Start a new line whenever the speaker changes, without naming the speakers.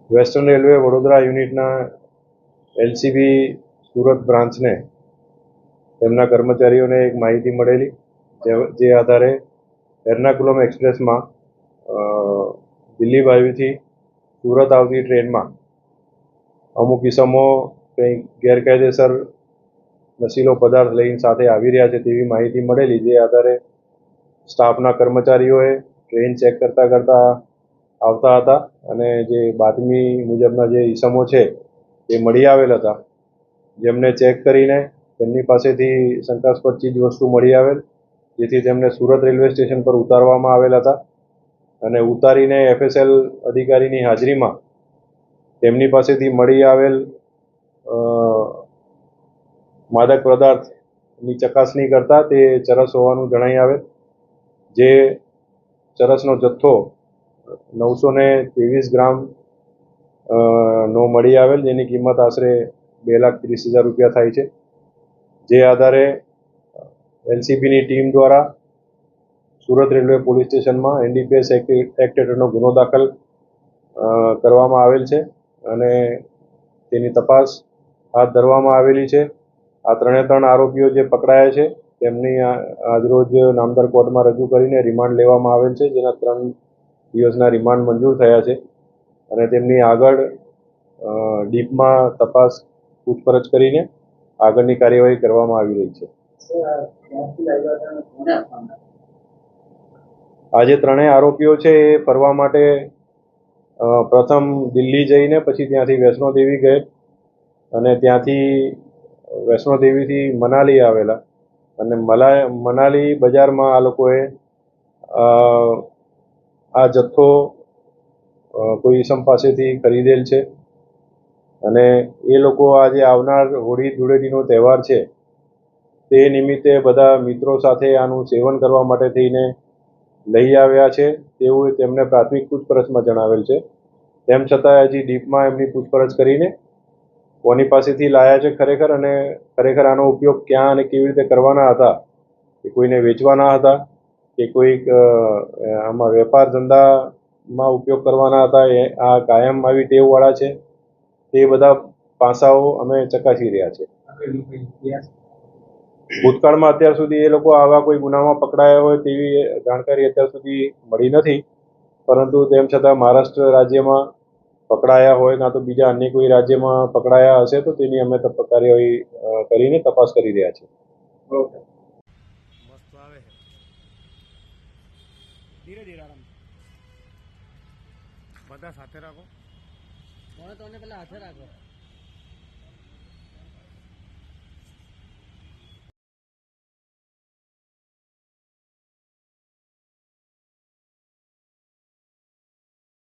Western railway Vadodara યુનિટના LCB Surat બ્રાન્ચને તેમના કર્મચારીઓને એક માહિતી મળેલી, જે આધારે એર્નાકુલમ એક્સપ્રેસમાં દિલ્હી બાજુથી સુરત આવતી ટ્રેનમાં અમુક ઇસમો કંઈક ગેરકાયદેસર નશીલો પદાર્થ લઈને સાથે આવી રહ્યા છે તેવી માહિતી મળેલી, જે આધારે સ્ટાફના કર્મચારીઓએ ટ્રેન ચેક કરતા આવતા હતા અને જે બાતમી મુજબના જે ઇસમો છે એ મળી આવેલ હતા, જેમને ચેક કરીને તેમની પાસેથી શંકાસ્પદ ચીજ વસ્તુ મળી આવેલ, જેથી તેમને સુરત રેલવે સ્ટેશન પર ઉતારવામાં આવેલ હતા અને ઉતારીને એફએસએલ અધિકારીની હાજરીમાં તેમની પાસેથી મળી આવેલ માદક પદાર્થની ચકાસણી કરતા તે ચરસ હોવાનું જણાઈ આવેલ, જે ચરસનો જથ્થો 923 ગ્રામ નો મળી આવેલ, જેની કિંમત આશરે 2,30,000 રૂપિયા થાય છે. જે આધારે એલસીબીની ટીમ દ્વારા સુરત રેલવે પોલીસ સ્ટેશનમાં એનડીપીએસ એક્ટ હેઠળનો ગુનો દાખલ કરવામાં આવેલ છે અને તેની તપાસ હાથ ધરવામાં આવેલી છે. આ ત્રણ આરોપીઓ જે પકડાયા છે તેમની આજરોજ નામદાર કોર્ટમાં રજૂ કરીને રિમાન્ડ લેવામાં આવેલ છે, જેના 3 દિવસના રિમાન્ડ મંજૂર થયા છે અને તેમની આગળ ડીપમાં તપાસ પૂછપરછ કરીને આગળની કાર્યવાહી કરવામાં આવી રહી છે. આ જે 3 આરોપીઓ છે એ ફરવા માટે પ્રથમ દિલ્હી જઈને પછી ત્યાંથી વૈષ્ણોદેવી ગયે અને ત્યાંથી વૈષ્ણોદેવીથી મનાલી આવેલા અને મનાલી બજારમાં આ લોકોએ આ જથ્થો કોઈ ઇસમ પાસેથી ખરીદેલ છે અને એ લોકો આજે આવનાર હોળી ધૂળેટીનો તહેવાર છે તે નિમિત્તે બધા મિત્રો સાથે આનું સેવન કરવા માટે થઈને લઈ આવ્યા છે તેવું તેમને પ્રાથમિક પૂછપરછમાં જણાવેલ છે. તેમ છતાં હજી ડીપમાં એમની પૂછપરછ કરીને કોની પાસેથી લાયા છે ખરેખર અને ખરેખર આનો ઉપયોગ ક્યાં અને કેવી રીતે કરવાના હતા, કે કોઈને વેચવાના હતા કે કોઈક આમાં વેપાર ધંધામાં ઉપયોગ કરવાના હતા, આ કાયમ આવી ટેવવાળા છે, તે બધા પાસાઓ અમે ચકાસી રહ્યા છે. ભૂતકાળમાં અત્યાર સુધી એ લોકો આવા કોઈ ગુનામાં પકડાયા હોય તેવી જાણકારી અત્યાર સુધી મળી નથી, પરંતુ તેમ છતાં મહારાષ્ટ્ર રાજ્યમાં પકડાયા હોય કાં તો બીજા અન્ય કોઈ રાજ્યમાં પકડાયા હશે તો તેની અમે કાર્યવાહી કરીને તપાસ કરી રહ્યા છીએ.
ધીરે ધીરે આરામ બધા સાથે રાખો. પેલા હાથે રાખો.